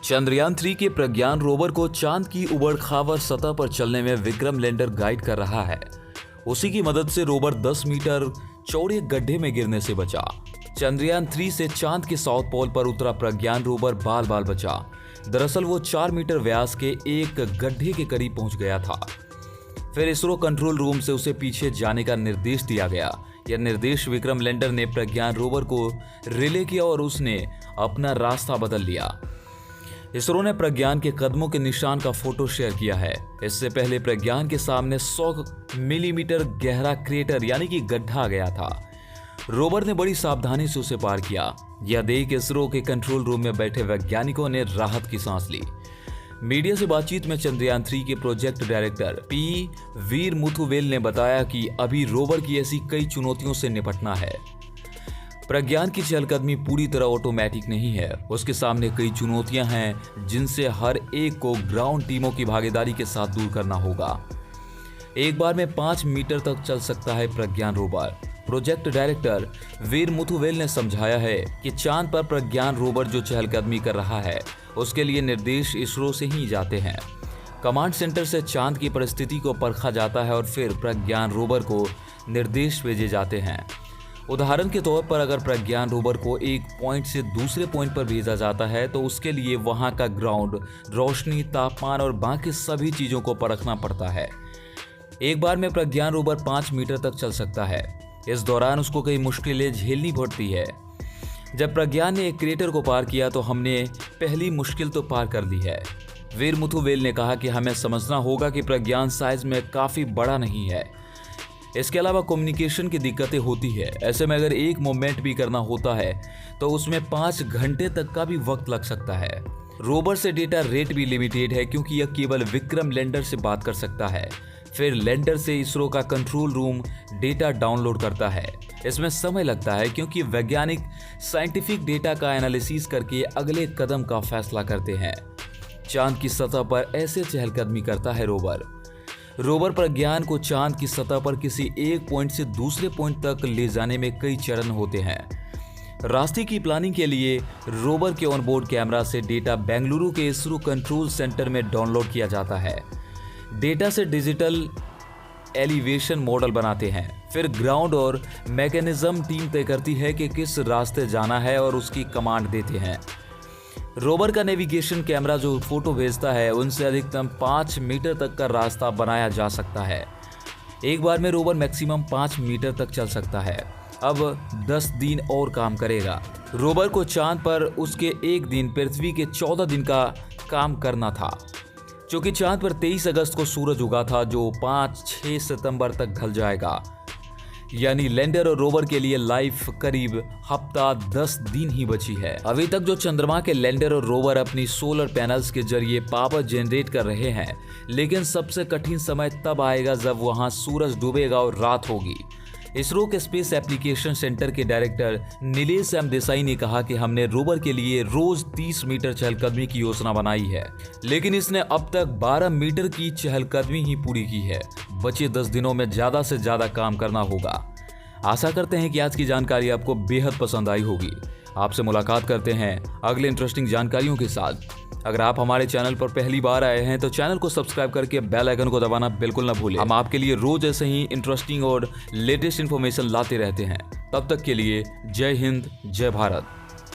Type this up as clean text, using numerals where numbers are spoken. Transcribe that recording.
चंद्रयान 3 के प्रज्ञान रोवर को चांद की उबड़-खाबड़ सतह पर चलने में विक्रम लैंडर गाइड कर रहा है। उसी की मदद से रोवर 10 मीटर चौड़े गड्ढे में गिरने से बचा। चंद्रयान 3 से चांद के साउथ पोल पर उतरा प्रज्ञान रोवर बाल बाल बचा। दरअसल वो 4 मीटर व्यास के एक गड्ढे के करीब पहुंच गया था। फिर इसरो कंट्रोल रूम से उसे पीछे जाने का निर्देश दिया गया। यह निर्देश विक्रम लैंडर ने प्रज्ञान रोवर को रिले किया और उसने अपना रास्ता बदल लिया। इसरो ने प्रज्ञान के कदमों के निशान का फोटो शेयर किया है। इससे पहले प्रज्ञान के सामने 100 मिलीमीटर गहरा क्रेटर यानी कि गड्ढा आ गया था। रोवर ने बड़ी सावधानी से उसे पार किया। यह देख इसरो के कंट्रोल रूम में बैठे वैज्ञानिकों ने राहत की सांस ली। मीडिया से बातचीत में चंद्रयान 3 के प्रोजेक्ट डायरेक्टर पी वीर मुथुवेल ने बताया कि अभी रोवर की ऐसी कई चुनौतियों से निपटना है। प्रज्ञान की चहलकदमी पूरी तरह ऑटोमेटिक नहीं है। उसके सामने कई चुनौतियां हैं जिनसे हर एक को ग्राउंड टीमों की भागीदारी के साथ दूर करना होगा। एक बार में 5 मीटर तक चल सकता है प्रज्ञान रोवर। प्रोजेक्ट डायरेक्टर वीर मुथुवेल ने समझाया है कि चांद पर प्रज्ञान रोवर जो चहलकदमी कर रहा है उसके लिए निर्देश इसरो से ही जाते हैं। कमांड सेंटर से चांद की परिस्थिति को परखा जाता है और फिर प्रज्ञान रोवर को निर्देश भेजे जाते हैं। उदाहरण के तौर पर अगर प्रज्ञान रोवर को एक पॉइंट से दूसरे पॉइंट पर भेजा जाता है तो उसके लिए वहां का ग्राउंड, रोशनी, तापमान और बाकी सभी चीजों को परखना पड़ता है। एक बार में प्रज्ञान रोवर 5 मीटर तक चल सकता है। इस दौरान उसको कई मुश्किलें झेलनी पड़ती है। जब प्रज्ञान ने एक क्रेटर को पार किया तो हमने पहली मुश्किल तो पार कर ली है। वीर मुथुवेल ने कहा कि हमें समझना होगा कि प्रज्ञान साइज में काफी बड़ा नहीं है। इसके अलावा कम्युनिकेशन की दिक्कतें होती है। ऐसे में अगर एक मूवमेंट भी करना होता है तो उसमें 5 घंटे तक का भी वक्त लग सकता है। रोवर से डेटा रेट भी लिमिटेड है क्योंकि यह केवल विक्रम लैंडर से बात कर सकता है। फिर लैंडर से इसरो का कंट्रोल रूम डेटा डाउनलोड करता है। इसमें समय लगता है क्योंकि वैज्ञानिक साइंटिफिक डेटा का एनालिसिस करके अगले कदम का फैसला करते हैं। चांद की सतह पर ऐसे चहलकदमी करता है रोवर प्रज्ञान को चांद की सतह पर किसी एक पॉइंट से दूसरे पॉइंट तक ले जाने में कई चरण होते हैं। रास्ते की प्लानिंग के लिए रोवर के ऑनबोर्ड कैमरा से डेटा बेंगलुरु के इसरो कंट्रोल सेंटर में डाउनलोड किया जाता है। डेटा से डिजिटल एलिवेशन मॉडल बनाते हैं। फिर ग्राउंड और मैकेनिज्म टीम तय करती है कि किस रास्ते जाना है और उसकी कमांड देते हैं। रोवर का नेविगेशन कैमरा जो फोटो भेजता है उनसे अधिकतम 5 मीटर तक का रास्ता बनाया जा सकता है। एक बार में रोवर मैक्सिमम 5 मीटर तक चल सकता है। अब 10 दिन और काम करेगा। रोवर को चांद पर उसके एक दिन पृथ्वी के 14 दिन का काम करना था। क्योंकि चांद पर 23 अगस्त को सूरज उगा था जो 5-6 सितंबर तक ढल जाएगा। यानी लैंडर और रोवर के लिए लाइफ करीब हफ्ता 10 दिन ही बची है। अभी तक जो चंद्रमा के लैंडर और रोवर अपनी सोलर पैनल्स के जरिए पावर जनरेट कर रहे हैं, लेकिन सबसे कठिन समय तब आएगा जब वहां सूरज डूबेगा और रात होगी। इसरो के स्पेस एप्लीकेशन सेंटर के डायरेक्टर नीलेश एम देसाई ने कहा कि हमने रोवर के लिए रोज 30 मीटर चहलकदमी की योजना बनाई है, लेकिन इसने अब तक 12 मीटर की चहलकदमी ही पूरी की है। बचे 10 दिनों में ज्यादा से ज्यादा काम करना होगा। आशा करते हैं कि आज की जानकारी आपको बेहद पसंद आई होगी। आपसे मुलाकात करते हैं अगले इंटरेस्टिंग जानकारियों के साथ। अगर आप हमारे चैनल पर पहली बार आए हैं तो चैनल को सब्सक्राइब करके बेल आइकन को दबाना बिल्कुल ना भूलें। हम आपके लिए रोज ऐसे ही इंटरेस्टिंग और लेटेस्ट इन्फॉर्मेशन लाते रहते हैं। तब तक के लिए जय हिंद, जय भारत।